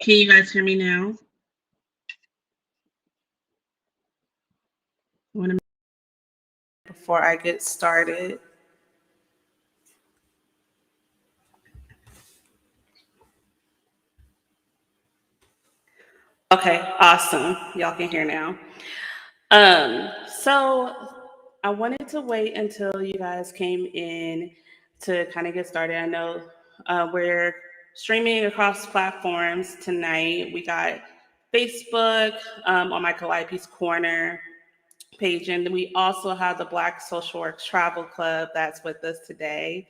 Can you guys hear me now? Want to before I get started? Okay, awesome. Y'all can hear now. So I wanted to wait until you guys came in to kind of get started. I know we're streaming across platforms tonight. We got Facebook on my Calliope's Corner page, and we also have the Black Social Work Travel Club that's with us today.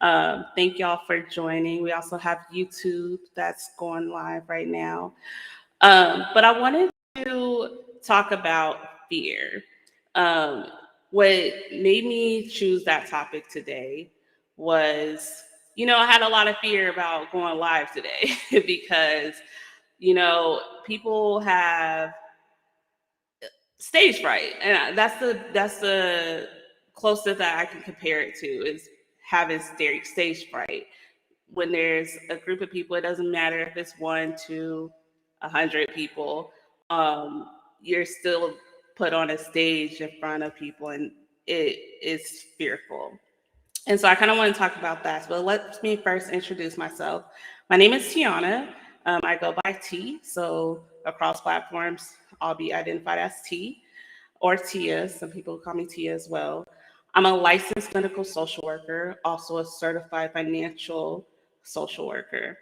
Thank y'all for joining. We also have YouTube that's going live right now. But I wanted to talk about fear. Um, what made me choose that topic today was, I had a lot of fear about going live today because, people have stage fright, and that's the closest that I can compare it to is having stage fright. When there's a group of people, it doesn't matter if it's one, two, 100 people. You're still put on a stage in front of people, and it is fearful. And so I kind of want to talk about that. But let me first introduce myself. My name is Tiana. I go by T. So across platforms, I'll be identified as T or Tia. Some people call me Tia as well. I'm a licensed clinical social worker, also a certified financial social worker.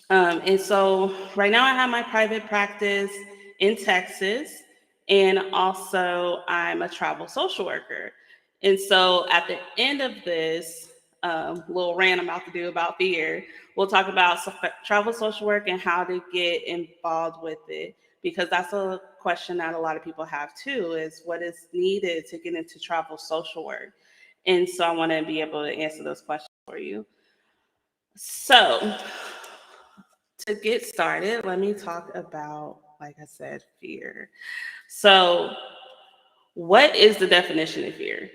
And so right now I have my private practice in Texas, and also I'm a travel social worker. And so at the end of this little rant I'm about to do about fear, we'll talk about travel social work and how to get involved with it, because that's a question that a lot of people have too, is what is needed to get into travel social work. And so I want to be able to answer those questions for you. So to get started, let me talk about, like I said, fear. So, what is the definition of fear?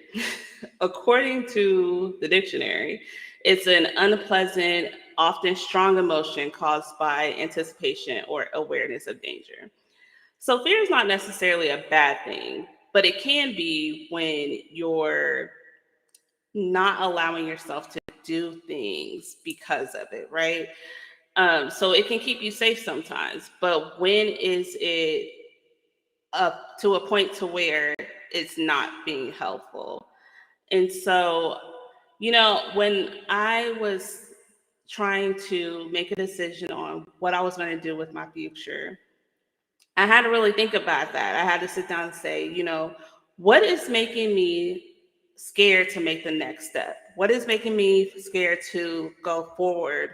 According to the dictionary, it's an unpleasant, often strong emotion caused by anticipation or awareness of danger. So, fear is not necessarily a bad thing, but it can be when you're not allowing yourself to do things because of it, right? So it can keep you safe sometimes, but when is it up to a point to where it's not being helpful? And so, when I was trying to make a decision on what I was going to do with my future, I had to really think about that. I had to sit down and say, what is making me scared to make the next step? What is making me scared to go forward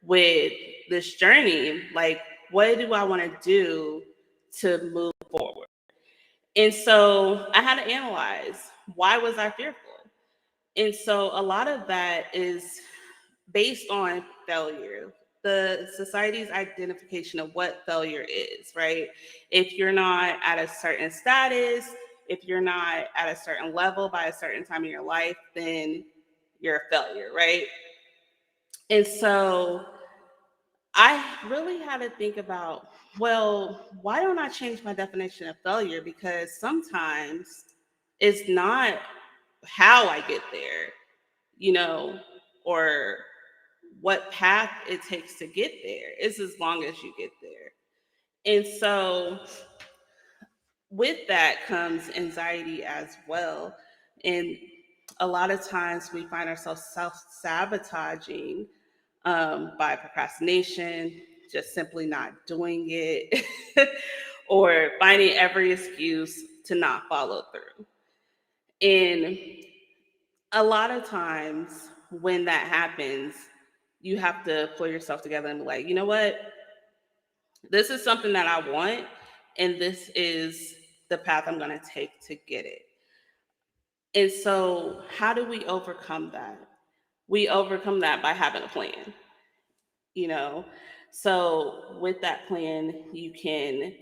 with this journey? Like, what do I want to do to move forward? And so I had to analyze, why was I fearful? And so a lot of that is based on failure, the society's identification of what failure is, right? If you're not at a certain status, if you're not at a certain level by a certain time in your life, then you're a failure, right? And so I really had to think about, well, why don't I change my definition of failure? Because sometimes it's not how I get there, you know, or what path it takes to get there. It's as long as you get there. And so with that comes anxiety as well. And a lot of times we find ourselves self sabotaging by procrastination, just simply not doing it, or finding every excuse to not follow through. And a lot of times when that happens, you have to pull yourself together and be like, you know what? This is something that I want, and this is the path I'm going to take to get it. And so, how do we overcome that? We overcome that by having a plan, you know? So, with that plan, you can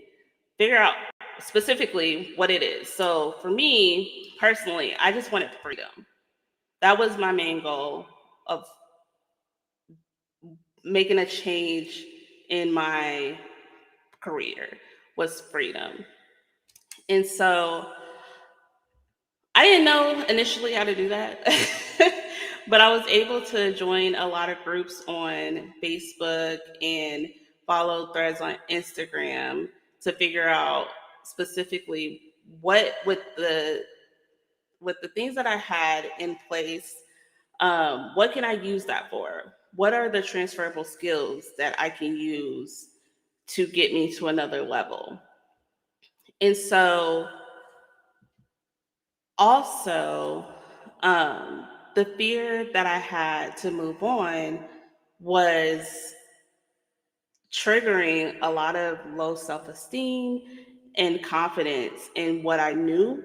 figure out specifically what it is. So, for me personally, I just wanted freedom. That was my main goal of making a change in my career was freedom. And so I didn't know initially how to do that, but I was able to join a lot of groups on Facebook and follow threads on Instagram to figure out specifically what with the things that I had in place, what can I use that for? What are the transferable skills that I can use to get me to another level? And so also, the fear that I had to move on was triggering a lot of low self esteem and confidence in what I knew.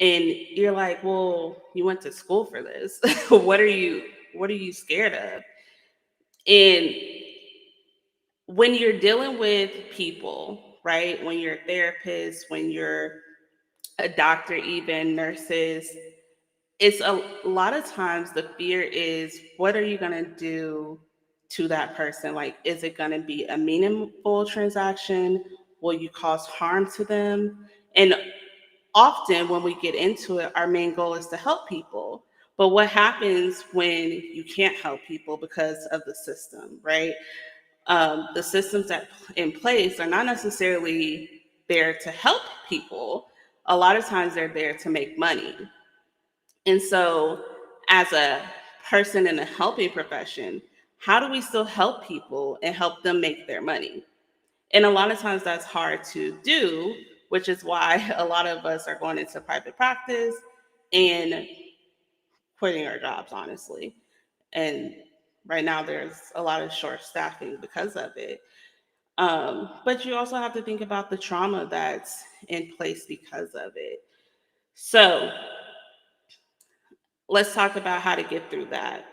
And you're like, well, you went to school for this. What are you scared of? And when you're dealing with people, right? When you're a therapist, when you're a doctor, even nurses, it's a lot of times the fear is, what are you going to do to that person? Like, is it going to be a meaningful transaction? Will you cause harm to them? And often when we get into it, our main goal is to help people. But what happens when you can't help people because of the system, right? The systems that in place are not necessarily there to help people. A lot of times they're there to make money. And so, as a person in a helping profession, how do we still help people and help them make their money? And a lot of times that's hard to do, which is why a lot of us are going into private practice and quitting our jobs, honestly. And right now, there's a lot of short staffing because of it. But you also have to think about the trauma that's in place because of it. So, let's talk about how to get through that.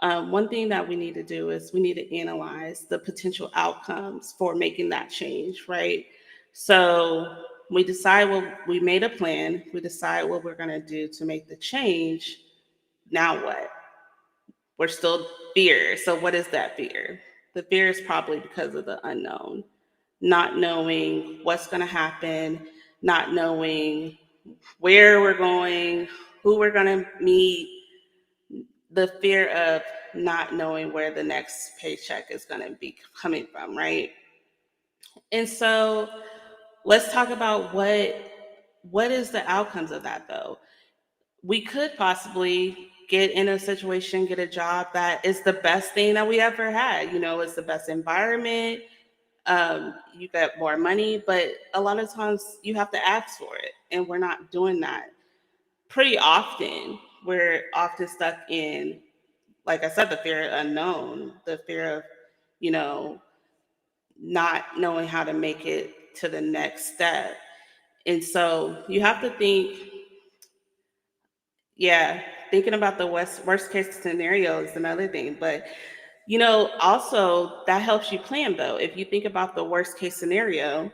One thing that we need to do is we need to analyze the potential outcomes for making that change, right? So we decide what we made a plan, we decide what we're going to do to make the change. Now what? We're still fear. So, what is that fear? The fear is probably because of the unknown, not knowing what's going to happen, not knowing where we're going, who we're going to meet, the fear of not knowing where the next paycheck is going to be coming from, right? And so let's talk about what is the outcomes of that though. We could possibly get in a situation, get a job that is the best thing that we ever had. You know, it's the best environment. You get more money, but a lot of times you have to ask for it, and we're not doing that pretty often. We're often stuck in, like I said, the fear of unknown, the fear of, you know, not knowing how to make it to the next step. And so you have to think, yeah, thinking about the worst case scenario is another thing. But, also that helps you plan though. If you think about the worst case scenario,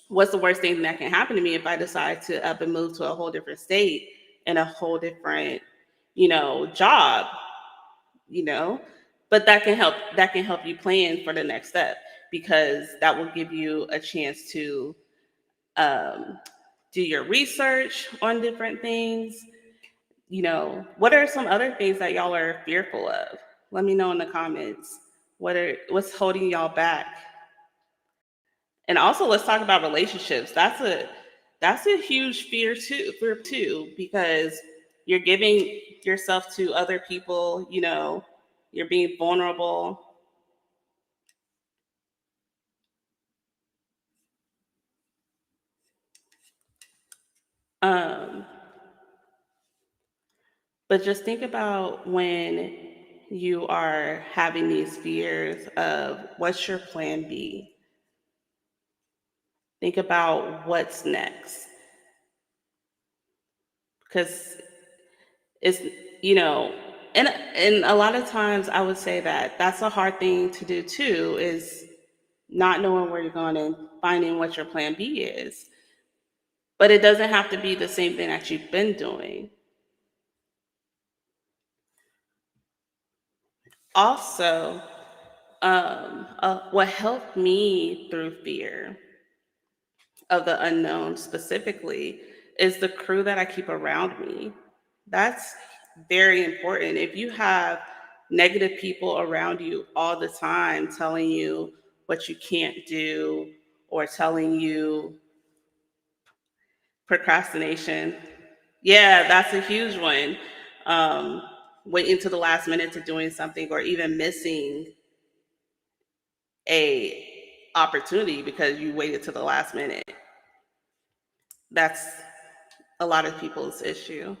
what's the worst thing that can happen to me if I decide to up and move to a whole different state and a whole different, job? you know but that can help you plan for the next step, because that will give you a chance to um, do your research on different things. What are some other things that y'all are fearful of? Let me know in the comments. What's holding y'all back? And also, let's talk about relationships. That's a huge fear too, because you're giving yourself to other people. You're being vulnerable. Um, but just think about when you are having these fears of what's your plan B. Think about what's next, because it's you know and a lot of times I would say that that's a hard thing to do too, is not knowing where you're going and finding what your plan B is. But it doesn't have to be the same thing that you've been doing. Also, What helped me through fear of the unknown specifically is the crew that I keep around me. That's very important. If you have negative people around you all the time telling you what you can't do or telling you procrastination, yeah, that's a huge one. Um, Waiting to the last minute to doing something or even missing a opportunity because you waited to the last minute. That's a lot of people's issue.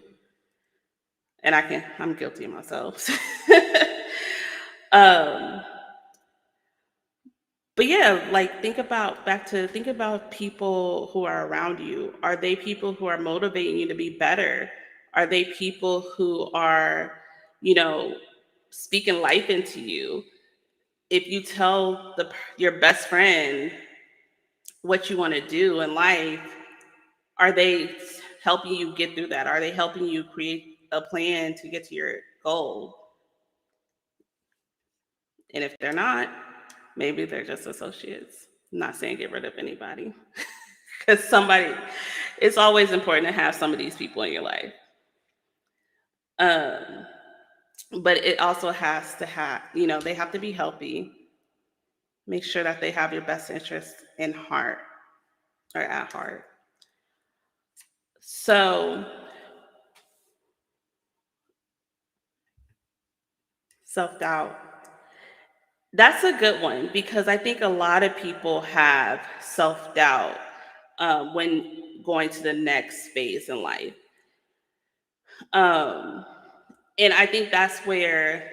And I'm guilty myself. um, but yeah, like think about people who are around you. Are they people who are motivating you to be better? Are they people who are, you know, speaking life into you? If you tell your best friend what you want to do in life, are they helping you get through that? Are they helping you create a plan to get to your goal? And if they're not, maybe they're just associates. I'm not saying get rid of anybody. Because it's always important to have some of these people in your life. Um, but it also has to have, they have to be healthy. Make sure that they have your best interest in heart or at heart. So, self doubt. That's a good one because I think a lot of people have self doubt when going to the next phase in life. Um, and I think that's where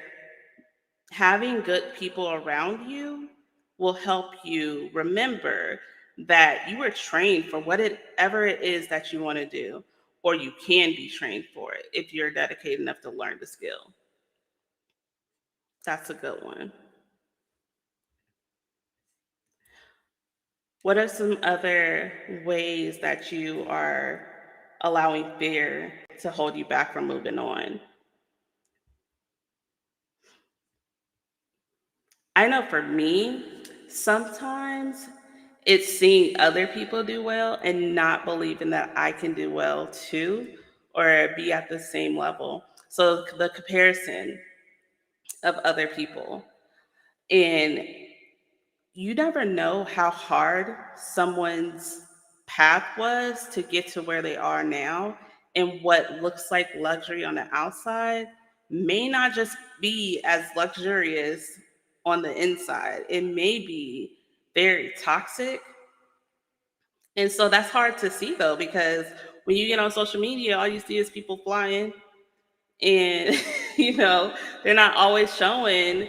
having good people around you will help you remember that you were trained for whatever it is that you want to do, or you can be trained for it if you're dedicated enough to learn the skill. That's a good one. What are some other ways that you are allowing fear to hold you back from moving on? I know for me, sometimes it's seeing other people do well and not believing that I can do well too or be at the same level. So the comparison of other people. And you never know how hard someone's path was to get to where they are now. And what looks like luxury on the outside may not just be as luxurious on the inside. It may be very toxic. And so that's hard to see though, because when you get on social media, all you see is people flying and, they're not always showing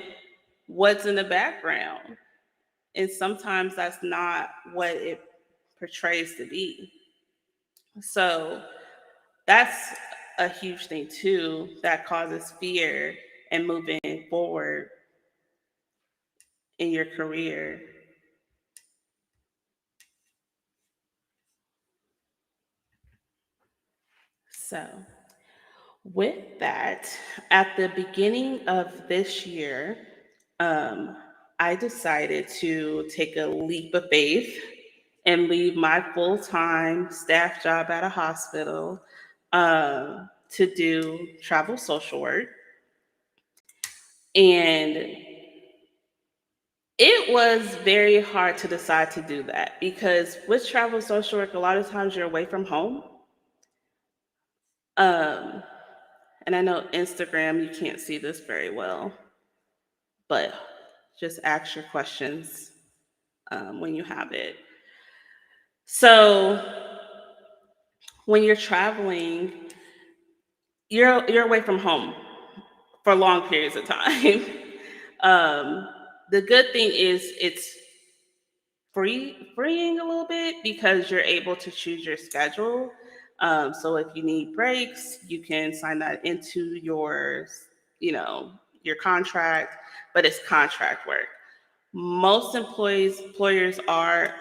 what's in the background. And sometimes that's not what it portrays to be. So that's a huge thing too that causes fear and moving forward in your career. So with that, at the beginning of this year, um, I decided to take a leap of faith and leave my full time staff job at a hospital to do travel social work. And it was very hard to decide to do that because with travel social work, a lot of times you're away from home. Um, and I know Instagram, you can't see this very well, but just ask your questions when you have it. So when you're traveling, you're away from home for long periods of time. um, the good thing is it's freeing a little bit because you're able to choose your schedule. So if you need breaks, you can sign that into you know, your contract, but it's contract work. Most employers are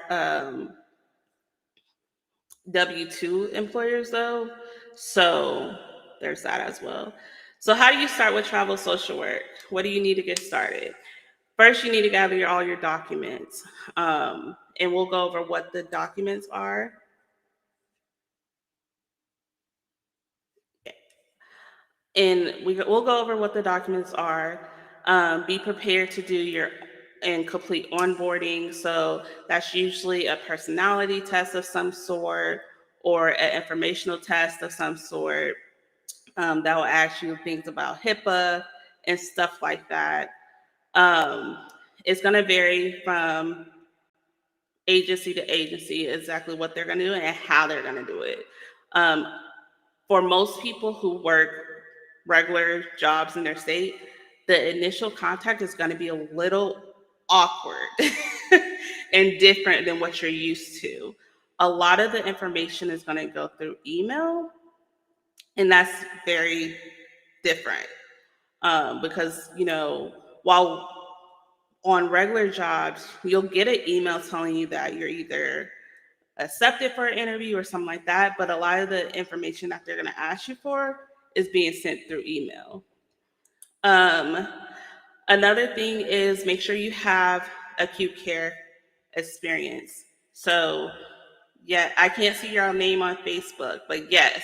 W-2 employers though. So there's that as well. So how do you start with travel social work? What do you need to get started? First, you need to gather all your documents, and we'll go over what the documents are. And we'll go over what the documents are. Be prepared to do your and complete onboarding. So that's usually a personality test of some sort or an informational test of some sort, that will ask you things about HIPAA and stuff like that. Um, it's going to vary from agency to agency exactly what they're going to do and how they're going to do it. Um, for most people who work regular jobs in their state, the initial contact is going to be a little awkward and different than what you're used to. A lot of the information is going to go through email, and that's very different, because, while on regular jobs, you'll get an email telling you that you're either accepted for an interview or something like that, but a lot of the information that they're going to ask you for is being sent through email. Um, Another thing is make sure you have acute care experience. So, yeah, I can't see your name on Facebook, but yes,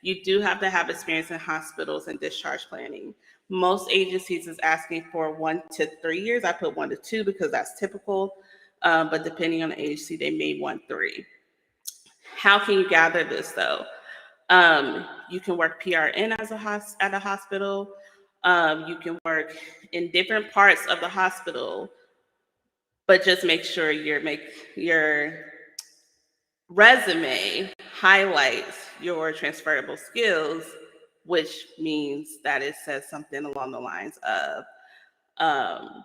you do have to have experience in hospitals and discharge planning. Most agencies is asking for 1 to 3 years. I put 1 to 2 because that's typical, but depending on the agency, they may want 3. How can you gather this though? You can work PRN at a hospital. You can work in different parts of the hospital, but just make sure your resume highlights your transferable skills, which means that it says something along the lines of, um,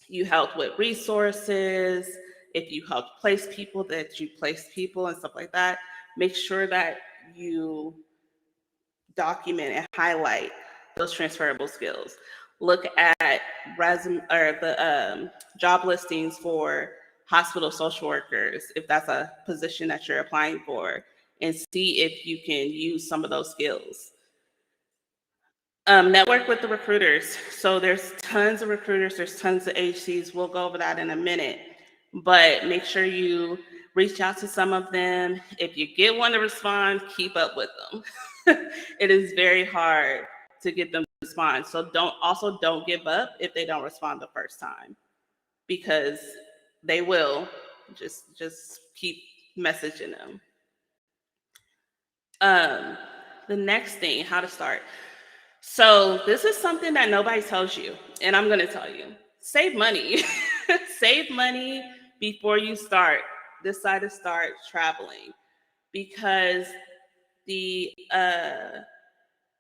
you helped with resources, if you helped place people, that you placed people and stuff like that. Make sure that you document and highlight those transferable skills. Look at resume or the job listings for hospital social workers, if that's a position that you're applying for, and see if you can use some of those skills. Network with the recruiters. So there's tons of recruiters, there's tons of HCs. We'll go over that in a minute. But make sure you reach out to some of them. If you get one to respond, keep up with them. It is very hard to get them to respond. So don't give up if they don't respond the first time, because they will. Just keep messaging them. Um, the next thing, how to start. So this is something that nobody tells you, and I'm going to tell you. Save money. Save money before you decide to start traveling, because the uh,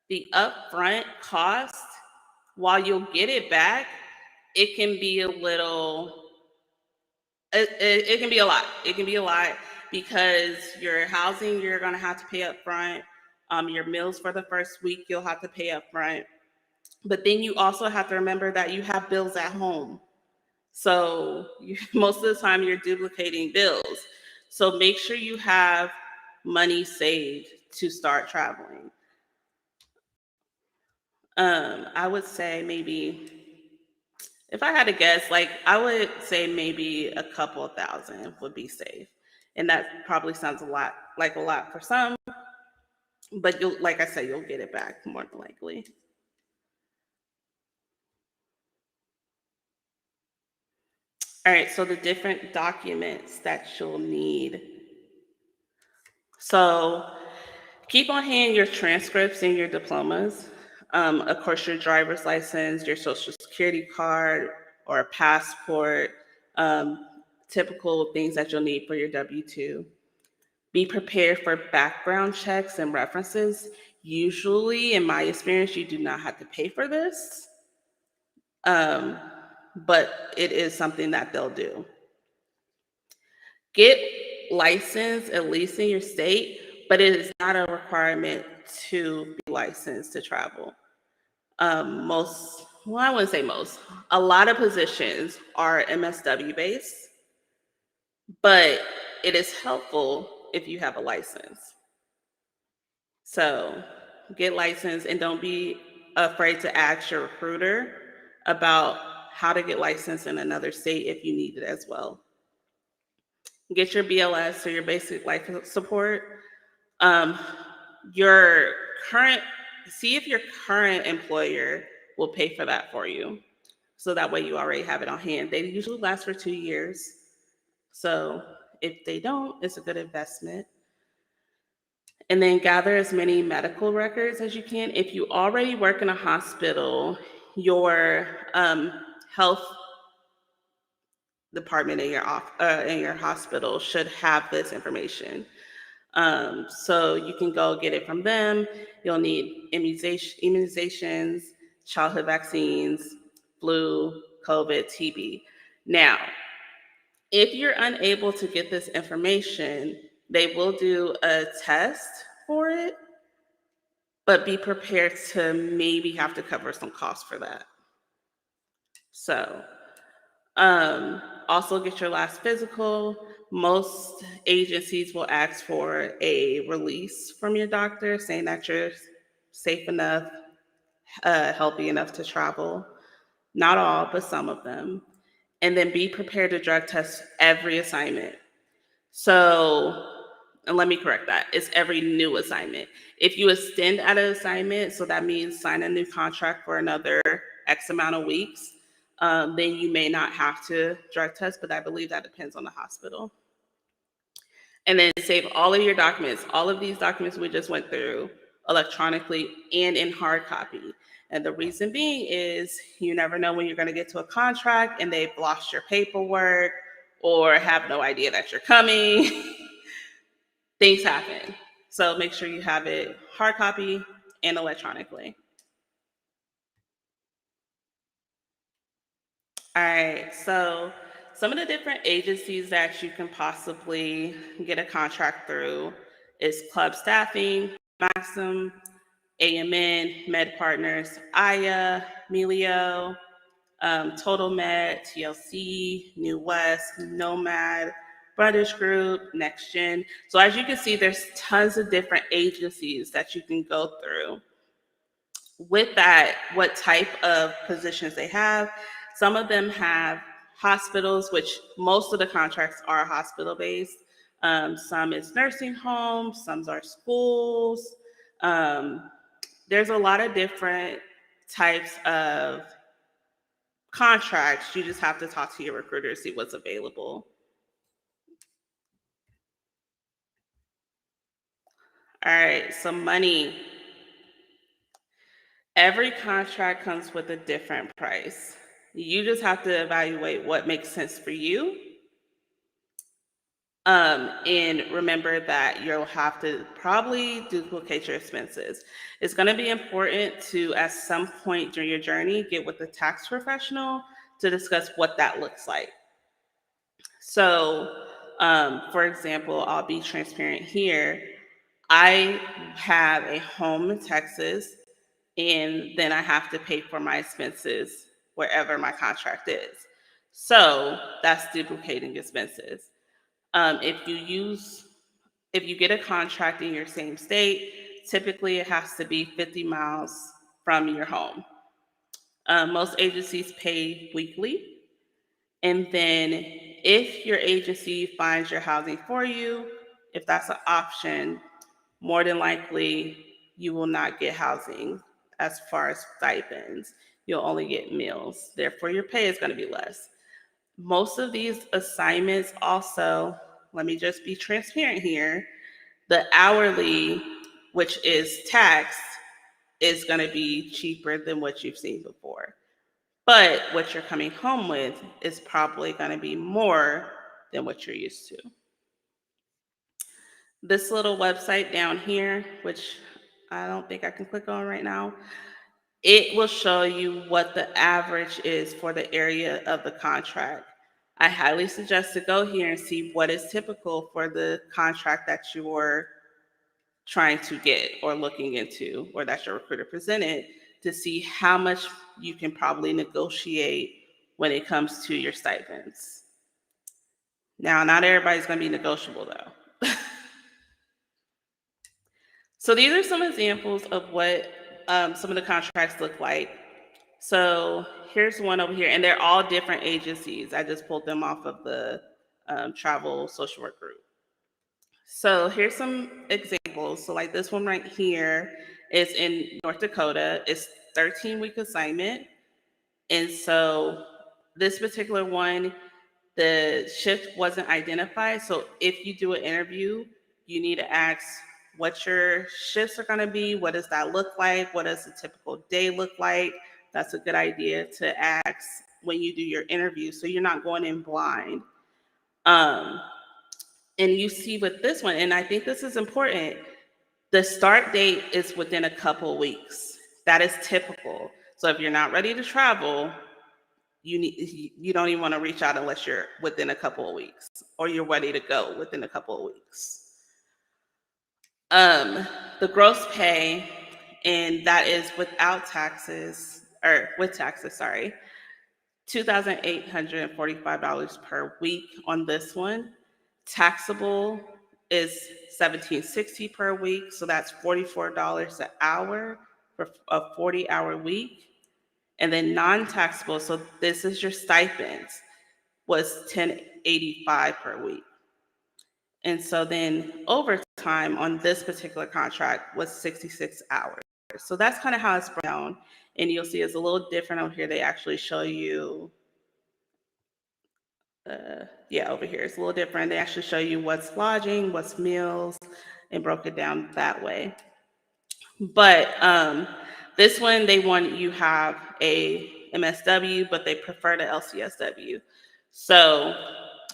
the upfront cost, while you'll get it back, it can be a little. It can be a lot. It can be a lot because your housing you're going to have to pay up front. Your meals for the first week you'll have to pay up front. But then you also have to remember that you have bills at home. So most of the time you're duplicating bills. So make sure you have money saved to start traveling. I would say maybe, if I had to guess, like I would say maybe a couple of thousand would be safe. And that probably sounds a lot for some, but like I said, you'll get it back more than likely. All right, so the different documents that you'll need. So keep on hand your transcripts and your diplomas. Of course, your driver's license, your social security card or a passport, um, typical things that you'll need for your W-2. Be prepared for background checks and references. Usually, in my experience, you do not have to pay for this, um, but it is something that they'll do. Get licensed at least in your state, but it is not a requirement to be licensed to travel. Well, I wouldn't say most, a lot of positions are MSW based, but it is helpful if you have a license. So get licensed and don't be afraid to ask your recruiter about how to get licensed in another state if you need it as well. Get your BLS or your basic life support. Um, your current, see if your current employer will pay for that for you. So that way you already have it on hand. They usually last for 2 years. So if they don't, it's a good investment. And then gather as many medical records as you can. If you already work in a hospital, your health department in your hospital should have this information. So you can go get it from them. You'll need immunizations, childhood vaccines, flu, COVID, TB. Now, if you're unable to get this information, they will do a test for it, but be prepared to maybe have to cover some costs for that. So, also get your last physical. Most agencies will ask for a release from your doctor saying that you're safe enough, healthy enough to travel. Not all, but some of them. And then be prepared to drug test every assignment. So, and let me correct that. It's every new assignment. If you extend at an assignment, so that means sign a new contract for another X amount of weeks, then you may not have to drug test, but I believe that depends on the hospital. And then save all of your documents, all of these documents we just went through, electronically and in hard copy. And the reason being is you never know when you're going to get to a contract and they've lost your paperwork or have no idea that you're coming. Things happen. So make sure you have it hard copy and electronically. All right, so some of the different agencies that you can possibly get a contract through is Club Staffing, Maxim, AMN, Med Partners, Aya, Melio, Total Med, TLC, New West, Nomad, Brothers Group, Next Gen. So as you can see, there's tons of different agencies that you can go through. With that, what type of positions they have? Some of them have hospitals, which most of the contracts are hospital based. Some is nursing homes, some are schools. Um, there's a lot of different types of contracts. You just have to talk to your recruiter to see what's available. All right, so money. Every contract comes with a different price. You just have to evaluate what makes sense for you. And remember that you'll have to probably duplicate your expenses. It's going to be important to, at some point during your journey, get with a tax professional to discuss what that looks like. So, for example, I'll be transparent here. I have a home in Texas, and then I have to pay for my expenses wherever my contract is. So that's duplicating expenses. If if you get a contract in your same state, typically it has to be 50 miles from your home. Most agencies pay weekly. And then if your agency finds your housing for you, if that's an option, more than likely you will not get housing as far as stipends. You'll only get meals. Therefore, your pay is going to be less. Most of these assignments also, let me just be transparent here, the hourly, which is taxed, is going to be cheaper than what you've seen before. But what you're coming home with is probably going to be more than what you're used to. This little website down here, which I don't think I can click on right now, it will show you what the average is for the area of the contract. I highly suggest to go here and see what is typical for the contract that you're trying to get or looking into, or that your recruiter presented, to see how much you can probably negotiate when it comes to your stipends. Now, not everybody's going to be negotiable though. So these are some examples of what some of the contracts look like. So here's one over here, and they're all different agencies. I just pulled them off of the travel social work group. So here's some examples. So like this one right here is in North Dakota. It's 13-week assignment. And so this particular one, the shift wasn't identified. So if you do an interview, you need to ask what your shifts are going to be. What does that look like? What does a typical day look like? That's a good idea to ask when you do your interview so you're not going in blind. Um, and you see with this one, and I think this is important, the start date is within a couple weeks. That is typical. So if you're not ready to travel, you don't even want to reach out unless you're within a couple of weeks or you're ready to go within a couple of weeks. The gross pay, and that is without taxes, or with taxes, sorry, $2,845 per week on this one. Taxable is $1,760 per week, so that's $44 an hour for a 40-hour week. And then non-taxable, so this is your stipends, was $1,085 per week. And so then overtime on this particular contract was 66 hours. So that's kind of how it's broken down. And you'll see it's a little different over here. They actually show you, over here it's a little different. They actually show you what's lodging, what's meals, and broke it down that way. But this one, they want you have a MSW, but they prefer the LCSW. So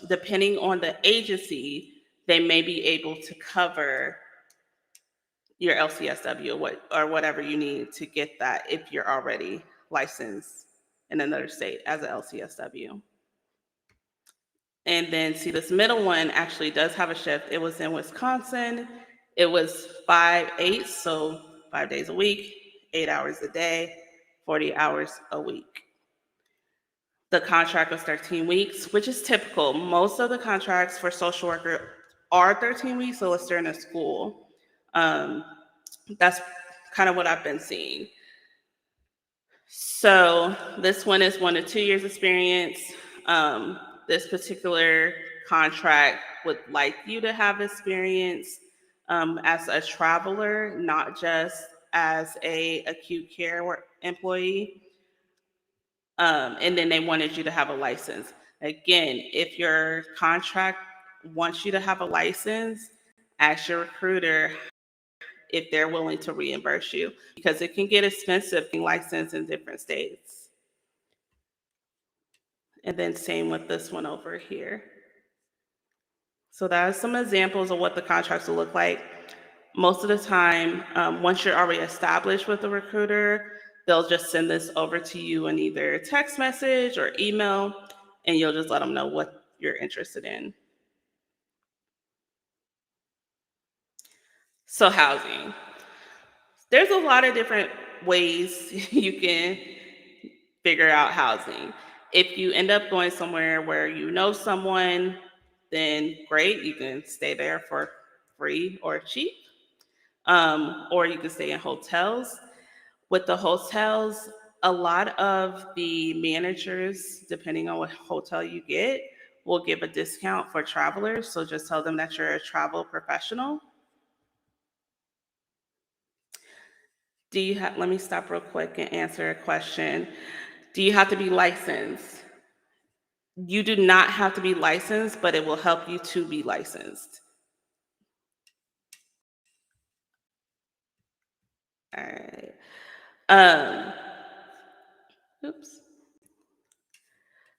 depending on the agency, they may be able to cover your LCSW or whatever you need to get that if you're already licensed in another state as an LCSW. And then see, this middle one actually does have a shift. It was in Wisconsin. It was 5/8, so 5 days a week, 8 hours a day, 40 hours a week. The contract was 13 weeks, which is typical. Most of the contracts for social worker are 13 weeks, unless they're in a school. That's kind of what I've been seeing. So this one is 1 to 2 years experience. This particular contract would like you to have experience as a traveler, not just as a acute care employee. And then they wanted you to have a license. Again, if your contract wants you to have a license, ask your recruiter if they're willing to reimburse you, because it can get expensive being licensed in different states. And then same with this one over here. So that are some examples of what the contracts will look like. Most of the time, once you're already established with the recruiter, they'll just send this over to you in either text message or email, and you'll just let them know what you're interested in. So housing. There's a lot of different ways you can figure out housing. If you end up going somewhere where you know someone, then great, you can stay there for free or cheap. Or you can stay in hotels. With the hotels, a lot of the managers, depending on what hotel you get, will give a discount for travelers. So just tell them that you're a travel professional. Let me stop real quick and answer a question. Do you have to be licensed? You do not have to be licensed, but it will help you to be licensed. All right. Um, oops.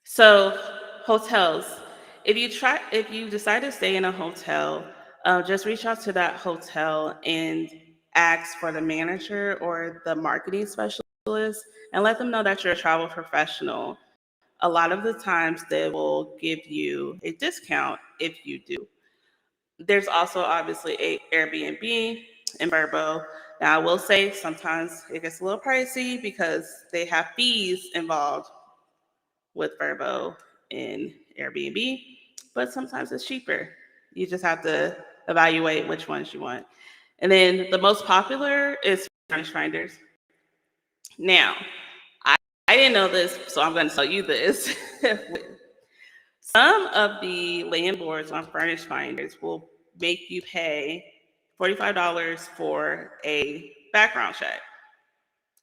So hotels. If you decide to stay in a hotel, just reach out to that hotel and ask for the manager or the marketing specialist and let them know that you're a travel professional. A lot of the times they will give you a discount if you do. There's also obviously a Airbnb in Verbo. Now I will say sometimes it gets a little pricey because they have fees involved with Verbo and Airbnb, but sometimes it's cheaper. You just have to evaluate which ones you want. And then the most popular is Furnish Finders. Now, I didn't know this, so I'm going to tell you this. Some of the landlords on Furnish Finders will make you pay $45 for a background check.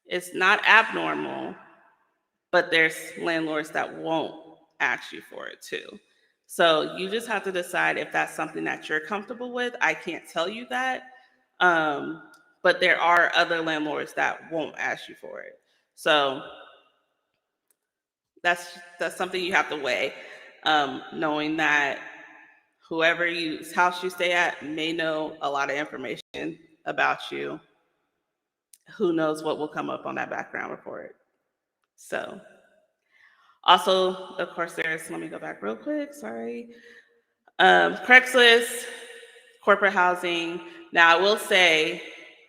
It's not abnormal, but there's landlords that won't ask you for it too. So you just have to decide if that's something that you're comfortable with. I can't tell you that. Um, but there are other landlords that won't ask you for it. So that's something you have to weigh, knowing that whoever house you stay at may know a lot of information about you. Who knows what will come up on that background report? So also, of course, let me go back real quick, sorry. Craigslist, corporate housing. Now, I will say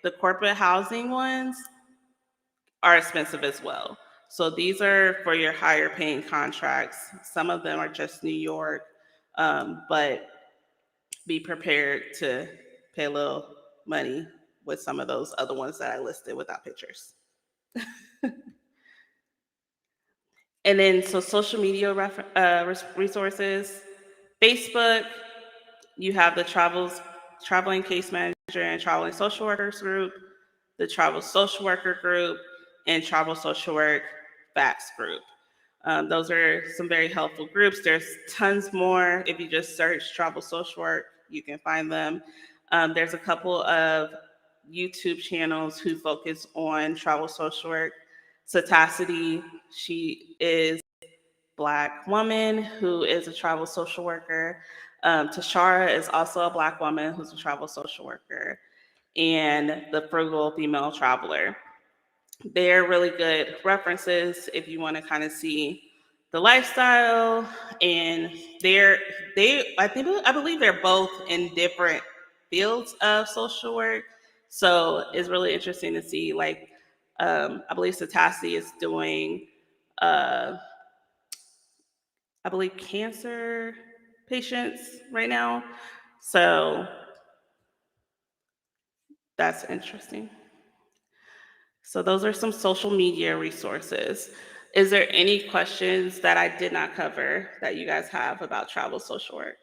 the corporate housing ones are expensive as well. So these are for your higher paying contracts. Some of them are just New York, but be prepared to pay a little money with some of those other ones that I listed without pictures. And then, so social media resources, Facebook, you have the traveling case manager and traveling social workers group, the travel social worker group, and travel social work facts group. Those are some very helpful groups. There's tons more. If you just search travel social work, you can find them. There's a couple of YouTube channels who focus on travel social work. Satacity, she is a Black woman who is a travel social worker. Tashara is also a Black woman who's a travel social worker. And the Frugal Female Traveler. They're really good references if you want to kind of see the lifestyle. And I believe they're both in different fields of social work. So it's really interesting to see, like, I believe Satasi is doing, uh, I believe, cancer patients right now. So that's interesting. So those are some social media resources. Is there any questions that I did not cover that you guys have about travel social work?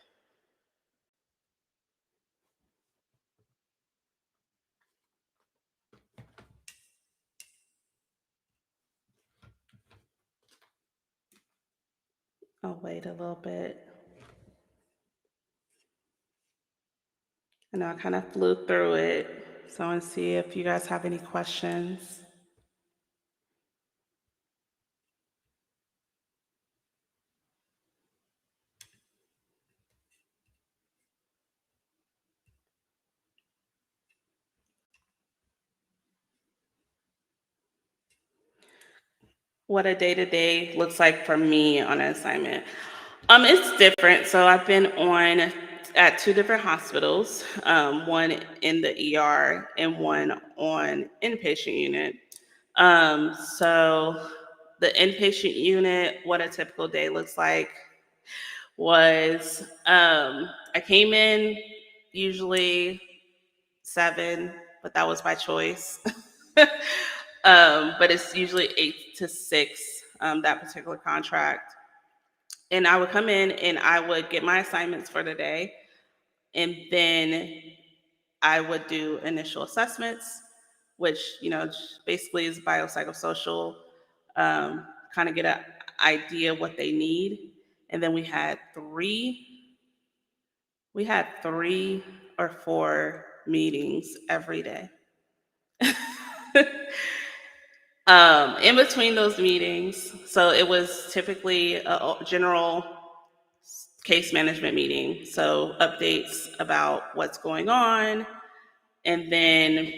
I'll wait a little bit. I know I kind of flew through it, so I want to see if you guys have any questions. What a day-to-day looks like for me on an assignment. It's different. So I've been on at two different hospitals, one in the ER and one on inpatient unit. So the inpatient unit, what a typical day looks like was, I came in usually 7, but that was by choice. But it's usually 8 to 6, that particular contract. And I would come in and I would get my assignments for the day. And then I would do initial assessments, which, basically is biopsychosocial, kind of get an idea what they need. And then we had three or four meetings every day. In between those meetings, so it was typically a general case management meeting, so updates about what's going on. And then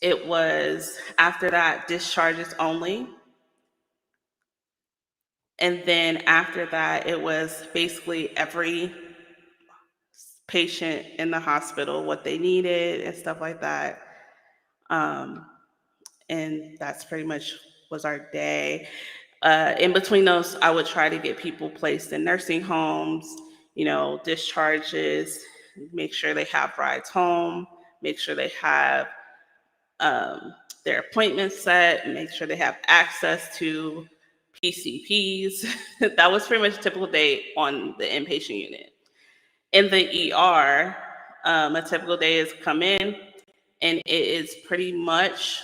it was, after that, discharges only. And then after that, it was basically every patient in the hospital, what they needed and stuff like that. Um, and that's pretty much was our day. In between those, I would try to get people placed in nursing homes, discharges, make sure they have rides home, make sure they have their appointments set, make sure they have access to PCPs. That was pretty much a typical day on the inpatient unit. In the ER, a typical day is come in, and it is pretty much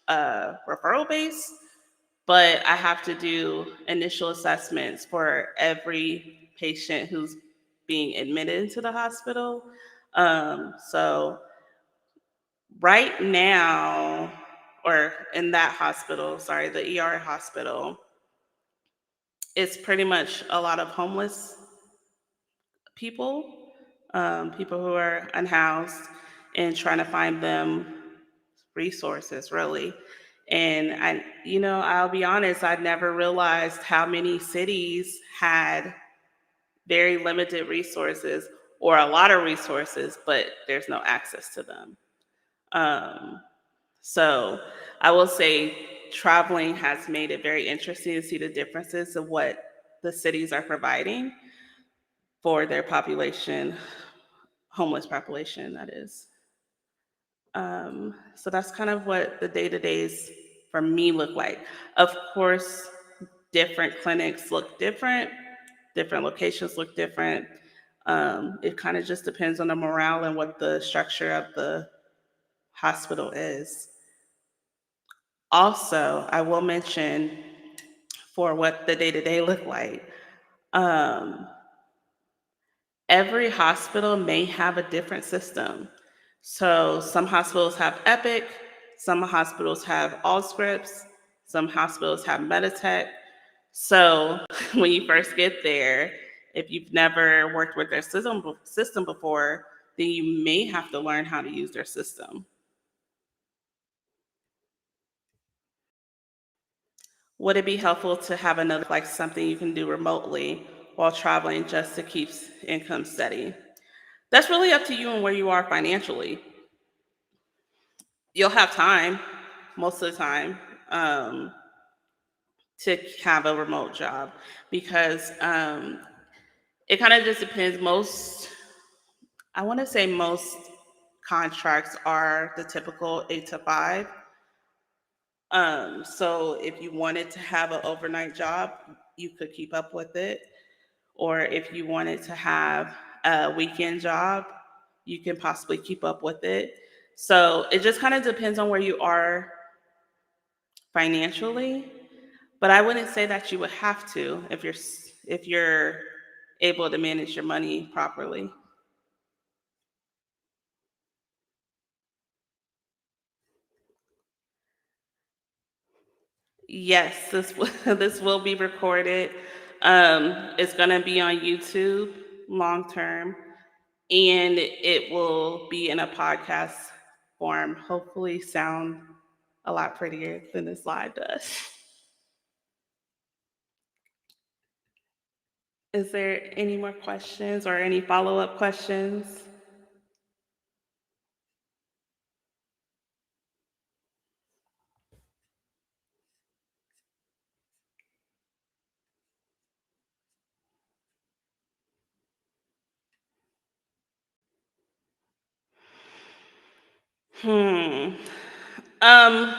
referral based, but I have to do initial assessments for every patient who's being admitted into the hospital. So right now, or in that hospital, sorry, the ER hospital, it's pretty much a lot of homeless people, people who are unhoused, and trying to find them resources, really. And I'll be honest, I never realized how many cities had very limited resources or a lot of resources, but there's no access to them. Um, so I will say traveling has made it very interesting to see the differences of what the cities are providing for their population, homeless population, that is. So that's kind of what the day to days for me look like. Of course, different clinics look different locations look different. It kind of just depends on the morale and what the structure of the hospital is. Also, I will mention for what the day to day look like. Um, every hospital may have a different system. So some hospitals have Epic, some hospitals have Allscripts, some hospitals have Meditech. So when you first get there, if you've never worked with their system before, then you may have to learn how to use their system. Would it be helpful to have another, like something you can do remotely while traveling just to keep income steady? That's really up to you and where you are financially. You'll have time most of the time um, to have a remote job because it kind of just depends. I want to say most contracts are the typical 8 to 5. So if you wanted to have an overnight job, you could keep up with it. Or if you wanted to have a weekend job, you can possibly keep up with it. So it just kind of depends on where you are financially, but I wouldn't say that you would have to if you're able to manage your money properly. Yes, this will be recorded. It's gonna be on YouTube long term, and it will be in a podcast form. Hopefully, sound a lot prettier than the slide does. Is there any more questions or any follow up questions? Hmm. Um.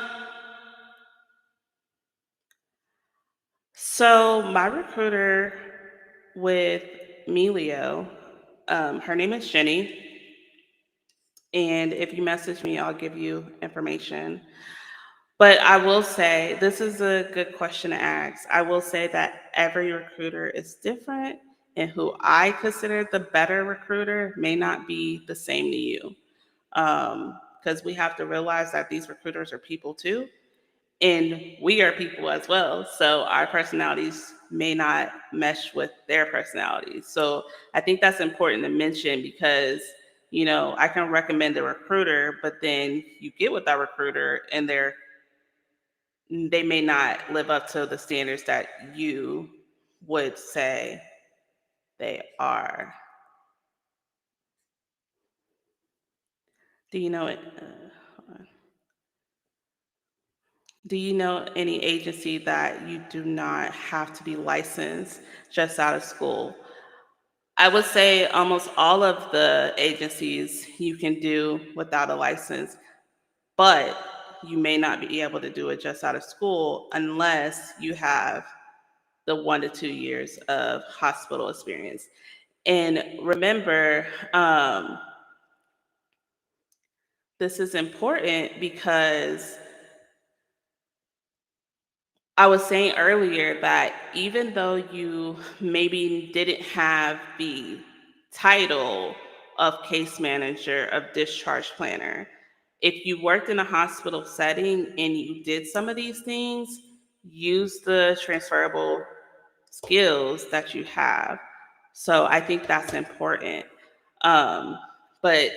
So my recruiter with Melio, her name is Jenny, and if you message me, I'll give you information. But I will say this is a good question to ask. I will say that every recruiter is different, and who I consider the better recruiter may not be the same to you. Because we have to realize that these recruiters are people too, and we are people as well. So our personalities may not mesh with their personalities. So I think that's important to mention because I can recommend a recruiter, but then you get with that recruiter and they may not live up to the standards that you would say they are. Do you know it? Hold on. Do you know any agency that you do not have to be licensed just out of school? I would say almost all of the agencies you can do without a license, but you may not be able to do it just out of school unless you have the 1 to 2 years of hospital experience. And remember, this is important because I was saying earlier that even though you maybe didn't have the title of case manager, of discharge planner, if you worked in a hospital setting and you did some of these things, use the transferable skills that you have. So I think that's important. Um, but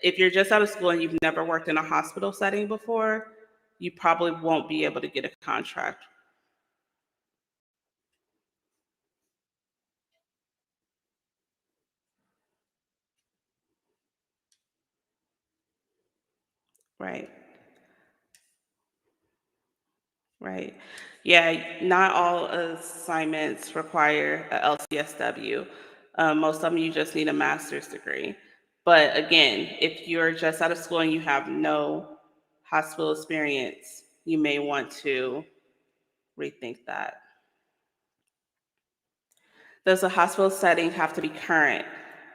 if you're just out of school and you've never worked in a hospital setting before, you probably won't be able to get a contract. Right, right. Yeah, not all assignments require a LCSW. Most of them you just need a master's degree. But again, if you're just out of school and you have no hospital experience, you may want to rethink that. Does a hospital setting have to be current?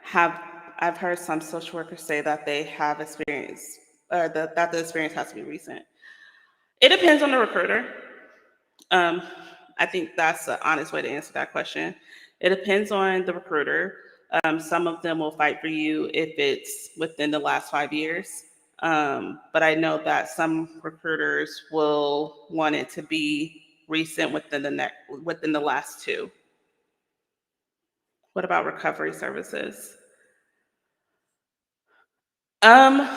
Have I've heard some social workers say that they have experience, or that the experience has to be recent. It depends on the recruiter. Um, I think that's the honest way to answer that question. It depends on the recruiter. Some of them will fight for you if it's within the last 5 years. But I know that some recruiters will want it to be recent within the last two. What about recovery services? Um,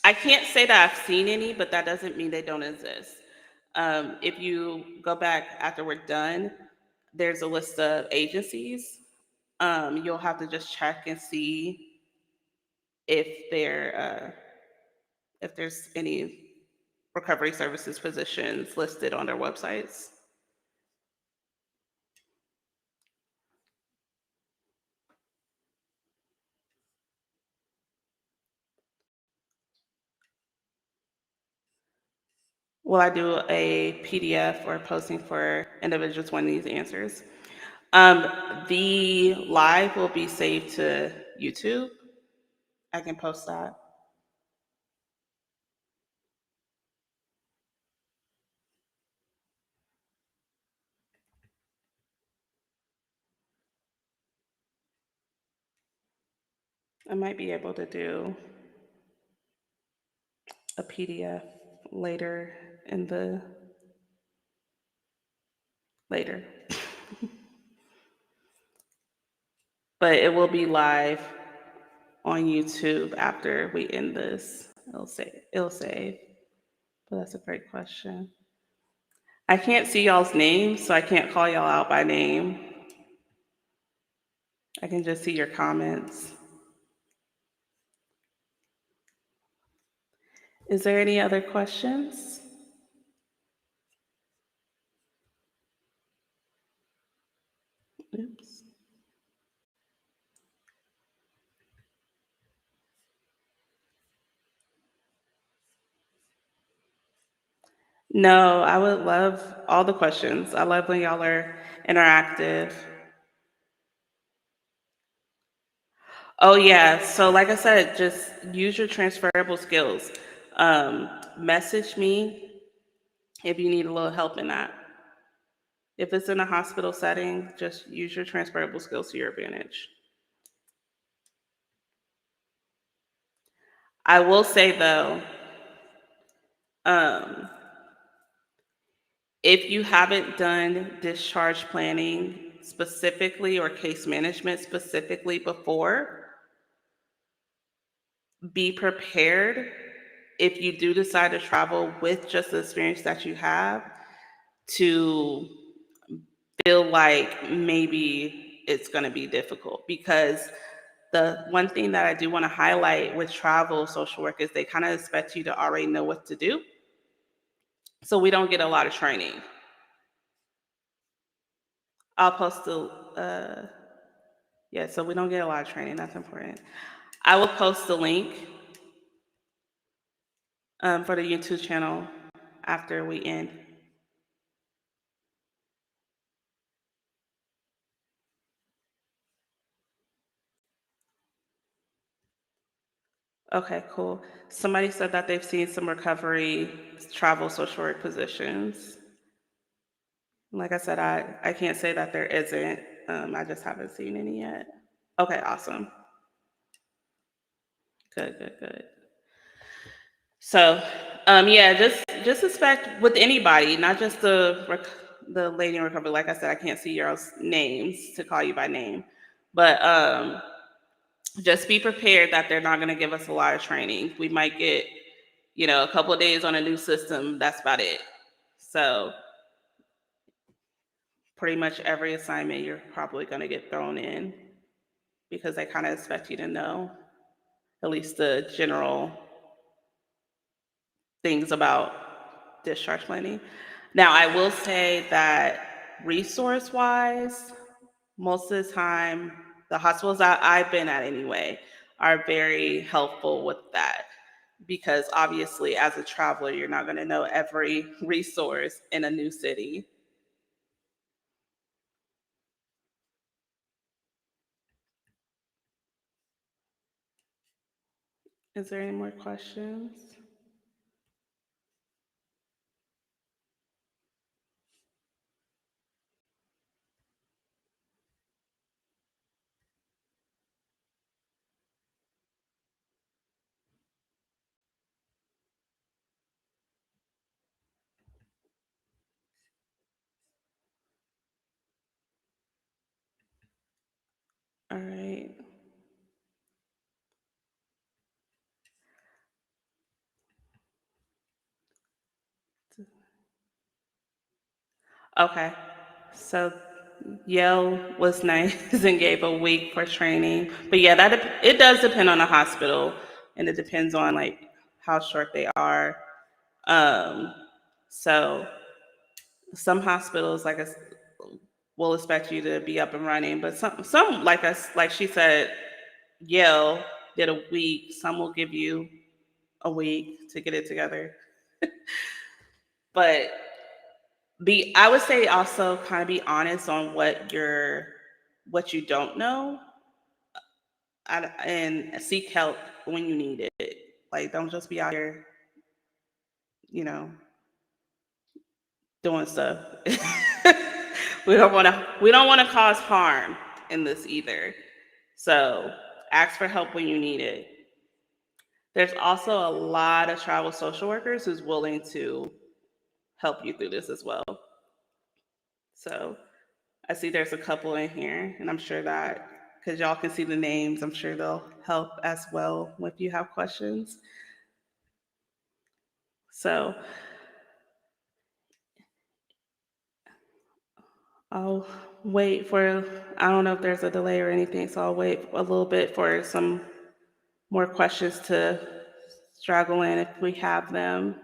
I can't say that I've seen any, but that doesn't mean they don't exist. If you go back after we're done, there's a list of agencies. You'll have to just check and see if if there's any recovery services positions listed on their websites. Will I do a PDF or posting for individuals wanting these answers? The live will be saved to YouTube. I can post that. I might be able to do a PDF later in the later, but it will be live on YouTube after we end this. It'll save. But that's a great question. I can't see y'all's names, so I can't call y'all out by name. I can just see your comments. Is there any other questions? Oops. No, I would love all the questions. I love when y'all are interactive. Oh yeah. So like I said, just use your transferable skills. Message me if you need a little help in that. If it's in a hospital setting, just use your transferable skills to your advantage. I will say though, um, if you haven't done discharge planning specifically or case management specifically before, be prepared if you do decide to travel with just the experience that you have to feel like maybe it's going to be difficult, because the one thing that I do want to highlight with travel social work is they kind of expect you to already know what to do. So we don't get a lot of training. I'll post yeah, so we don't get a lot of training. That's important. I will post the link for the YouTube channel after we end. Okay, cool. Somebody said that they've seen some recovery travel social work positions. Like I said, I can't say that there isn't. I just haven't seen any yet. Okay, awesome. Good, good, good. So, yeah, just expect with anybody, not just the lady in recovery. Like I said, I can't see your names to call you by name, but just be prepared that they're not going to give us a lot of training. We might get, a couple of days on a new system. That's about it. So, pretty much every assignment you're probably going to get thrown in because they kind of expect you to know at least the general things about discharge planning. Now, I will say that resource wise, most of the time, the hospitals that I've been at anyway are very helpful with that because obviously, as a traveler, you're not going to know every resource in a new city. Is there any more questions? All right. Okay. So Yale was nice and gave a week for training. But yeah, it does depend on the hospital and it depends on like how short they are. Um, so some hospitals will expect you to be up and running, but some like us like she said, Yale did a week. Some will give you a week to get it together. But be I would say also kind of be honest on what you don't know and seek help when you need it. Like don't just be out here, you know, doing stuff. We don't want to cause harm in this either. So ask for help when you need it. There's also a lot of travel social workers who's willing to help you through this as well. So I see there's a couple in here, and I'm sure that because y'all can see the names, I'm sure they'll help as well if you have questions. So I'll wait for, I don't know if there's a delay or anything, so I'll wait a little bit for some more questions to straggle in if we have them.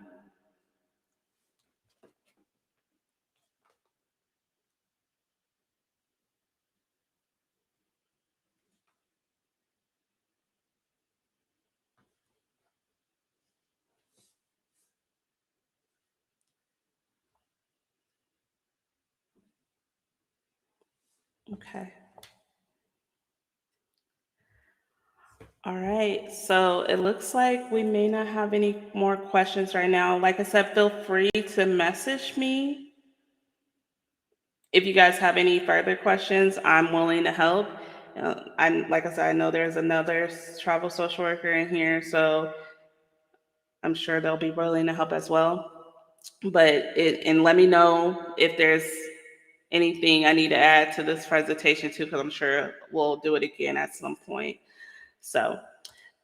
Okay. All right. So it looks like we may not have any more questions right now. Like I said, feel free to message me if you guys have any further questions. I'm willing to help. Like I said, I know there's another travel social worker in here, so I'm sure they'll be willing to help as well. And let me know if there's anything I need to add to this presentation too, because I'm sure we'll do it again at some point. So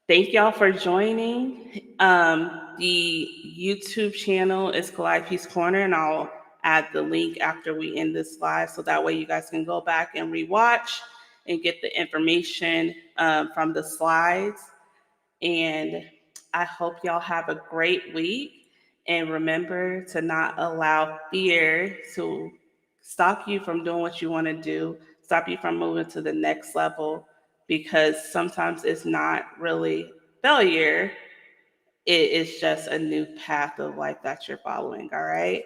thank y'all for joining. The YouTube channel is Calliope's Corner, and I'll add the link after we end this live, so that way you guys can go back and rewatch and get the information from the slides. And I hope y'all have a great week. And remember to not allow fear to stop you from doing what you want to do, stop you from moving to the next level, because sometimes it's not really failure, It is just a new path of life that you're following. All right.